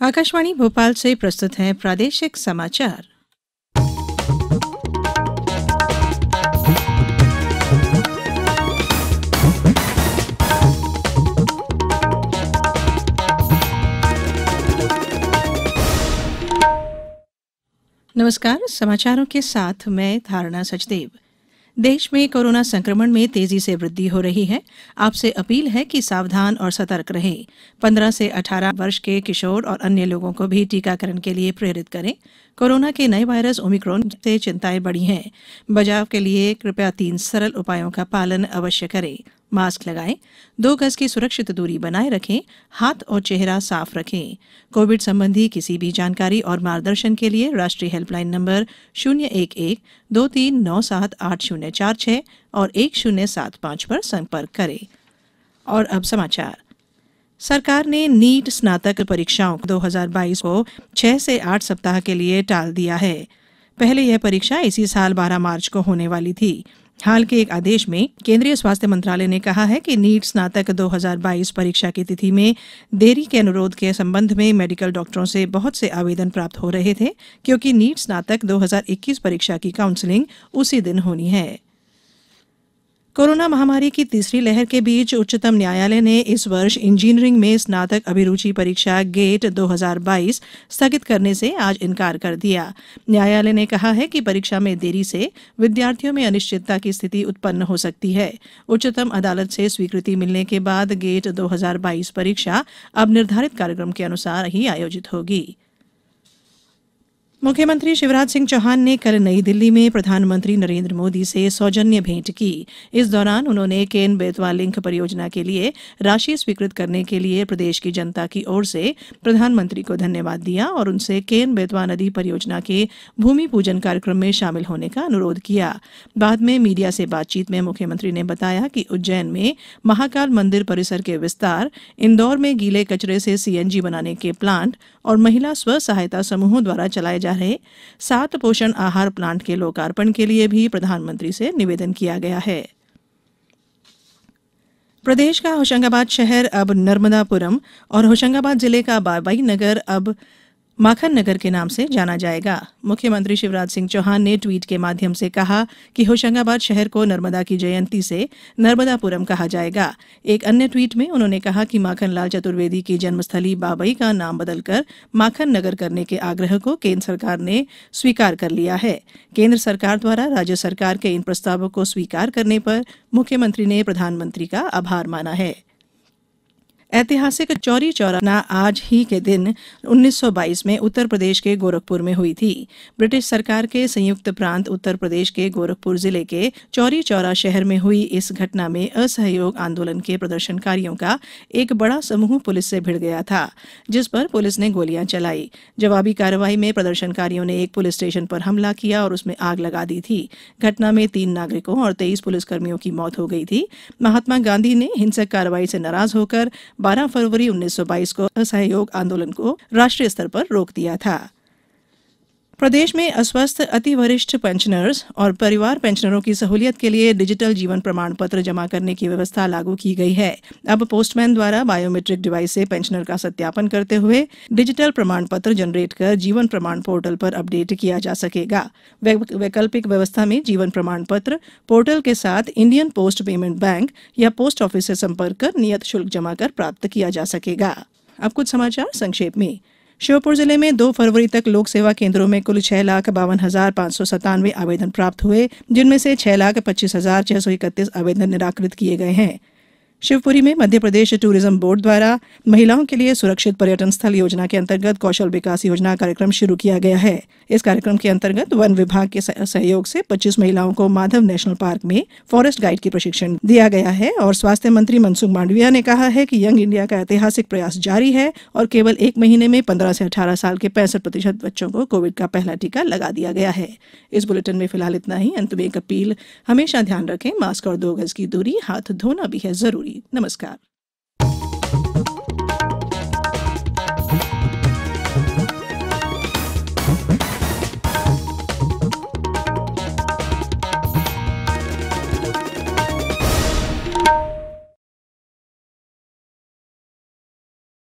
आकाशवाणी भोपाल से प्रस्तुत हैं प्रादेशिक समाचार। नमस्कार, समाचारों के साथ मैं धारणा सचदेव। देश में कोरोना संक्रमण में तेजी से वृद्धि हो रही है। आपसे अपील है कि सावधान और सतर्क रहें। 15 से 18 वर्ष के किशोर और अन्य लोगों को भी टीकाकरण के लिए प्रेरित करें। कोरोना के नए वायरस ओमिक्रॉन से चिंताएं बढ़ी हैं। बचाव के लिए कृपया 3 सरल उपायों का पालन अवश्य करें। मास्क लगाएं, 2 गज की सुरक्षित दूरी बनाए रखें, हाथ और चेहरा साफ रखें। कोविड संबंधी किसी भी जानकारी और मार्गदर्शन के लिए राष्ट्रीय हेल्पलाइन नंबर 011-2397-8046 और 1075 पर संपर्क करें। और अब समाचार। सरकार ने नीट स्नातक परीक्षाओं 2022 को 6 से 8 सप्ताह के लिए टाल दिया है। पहले यह परीक्षा इसी साल 12 मार्च को होने वाली थी। हाल के एक आदेश में केंद्रीय स्वास्थ्य मंत्रालय ने कहा है कि नीट स्नातक 2022 परीक्षा की तिथि में देरी के अनुरोध के संबंध में मेडिकल डॉक्टरों से बहुत से आवेदन प्राप्त हो रहे थे, क्योंकि नीट स्नातक 2021 परीक्षा की काउंसलिंग उसी दिन होनी है। कोरोना महामारी की तीसरी लहर के बीच उच्चतम न्यायालय ने इस वर्ष इंजीनियरिंग में स्नातक अभिरुचि परीक्षा गेट 2022 स्थगित करने से आज इनकार कर दिया। न्यायालय ने कहा है कि परीक्षा में देरी से विद्यार्थियों में अनिश्चितता की स्थिति उत्पन्न हो सकती है। उच्चतम अदालत से स्वीकृति मिलने के बाद गेट 2022 परीक्षा अब निर्धारित कार्यक्रम के अनुसार ही आयोजित होगी। मुख्यमंत्री शिवराज सिंह चौहान ने कल नई दिल्ली में प्रधानमंत्री नरेंद्र मोदी से सौजन्य भेंट की। इस दौरान उन्होंने केन बेतवा लिंक परियोजना के लिए राशि स्वीकृत करने के लिए प्रदेश की जनता की ओर से प्रधानमंत्री को धन्यवाद दिया और उनसे केन बेतवा नदी परियोजना के भूमि पूजन कार्यक्रम में शामिल होने का अनुरोध किया। बाद में मीडिया से बातचीत में मुख्यमंत्री ने बताया कि उज्जैन में महाकाल मंदिर परिसर के विस्तार, इंदौर में गीले कचरे से सीएनजी बनाने के प्लांट और महिला स्व सहायता समूहों द्वारा चलाए जा रहे 7 पोषण आहार प्लांट के लोकार्पण के लिए भी प्रधानमंत्री से निवेदन किया गया है। प्रदेश का होशंगाबाद शहर अब नर्मदापुरम और होशंगाबाद जिले का बाबाई नगर अब माखन नगर के नाम से जाना जाएगा। मुख्यमंत्री शिवराज सिंह चौहान ने ट्वीट के माध्यम से कहा कि होशंगाबाद शहर को नर्मदा की जयंती से नर्मदापुरम कहा जाएगा। एक अन्य ट्वीट में उन्होंने कहा कि माखनलाल चतुर्वेदी की जन्मस्थली बाबई का नाम बदलकर माखन नगर करने के आग्रह को केंद्र सरकार ने स्वीकार कर लिया है। केंद्र सरकार द्वारा राज्य सरकार के इन प्रस्तावों को स्वीकार करने पर मुख्यमंत्री ने प्रधानमंत्री का आभार माना है। ऐतिहासिक चौरी चौरा आज ही के दिन 1922 में उत्तर प्रदेश के गोरखपुर में हुई थी। ब्रिटिश सरकार के संयुक्त प्रांत उत्तर प्रदेश के गोरखपुर जिले के चौरी चौरा शहर में हुई इस घटना में असहयोग आंदोलन के प्रदर्शनकारियों का एक बड़ा समूह पुलिस से भिड़ गया था, जिस पर पुलिस ने गोलियां चलाई। जवाबी कार्रवाई में प्रदर्शनकारियों ने एक पुलिस स्टेशन पर हमला किया और उसमें आग लगा दी थी। घटना में 3 नागरिकों और 23 पुलिसकर्मियों की मौत हो गई थी। महात्मा गांधी ने हिंसक कार्रवाई से नाराज होकर 12 फरवरी 1922 को असहयोग आंदोलन को राष्ट्रीय स्तर पर रोक दिया था। प्रदेश में अस्वस्थ अति वरिष्ठ पेंशनर्स और परिवार पेंशनरों की सहूलियत के लिए डिजिटल जीवन प्रमाण पत्र जमा करने की व्यवस्था लागू की गई है। अब पोस्टमैन द्वारा बायोमेट्रिक डिवाइस से पेंशनर का सत्यापन करते हुए डिजिटल प्रमाण पत्र जनरेट कर जीवन प्रमाण पोर्टल पर अपडेट किया जा सकेगा। वैकल्पिक व्यवस्था में जीवन प्रमाण पत्र पोर्टल के साथ इंडियन पोस्ट पेमेंट बैंक या पोस्ट ऑफिस से संपर्क कर नियत शुल्क जमा कर प्राप्त किया जा सकेगा। अब कुछ समाचार संक्षेप में। श्योपुर जिले में 2 फरवरी तक लोक सेवा केंद्रों में कुल 6,52,597 आवेदन प्राप्त हुए, जिनमें से 6,25,631 आवेदन निराकृत किए गए हैं। शिवपुरी में मध्य प्रदेश टूरिज्म बोर्ड द्वारा महिलाओं के लिए सुरक्षित पर्यटन स्थल योजना के अंतर्गत कौशल विकास योजना कार्यक्रम शुरू किया गया है। इस कार्यक्रम के अंतर्गत वन विभाग के सहयोग से 25 महिलाओं को माधव नेशनल पार्क में फॉरेस्ट गाइड की प्रशिक्षण दिया गया है और स्वास्थ्य मंत्री मनसुख मांडविया ने कहा है कि यंग इंडिया का ऐतिहासिक प्रयास जारी है और केवल 1 महीने में 15 से 18 साल के 65% बच्चों को कोविड का पहला टीका लगा दिया गया है। इस बुलेटिन में फिलहाल इतना ही। अंत में एक अपील, हमेशा ध्यान रखें, मास्क और 2 गज की दूरी, हाथ धोना भी है जरूरी। नमस्कार।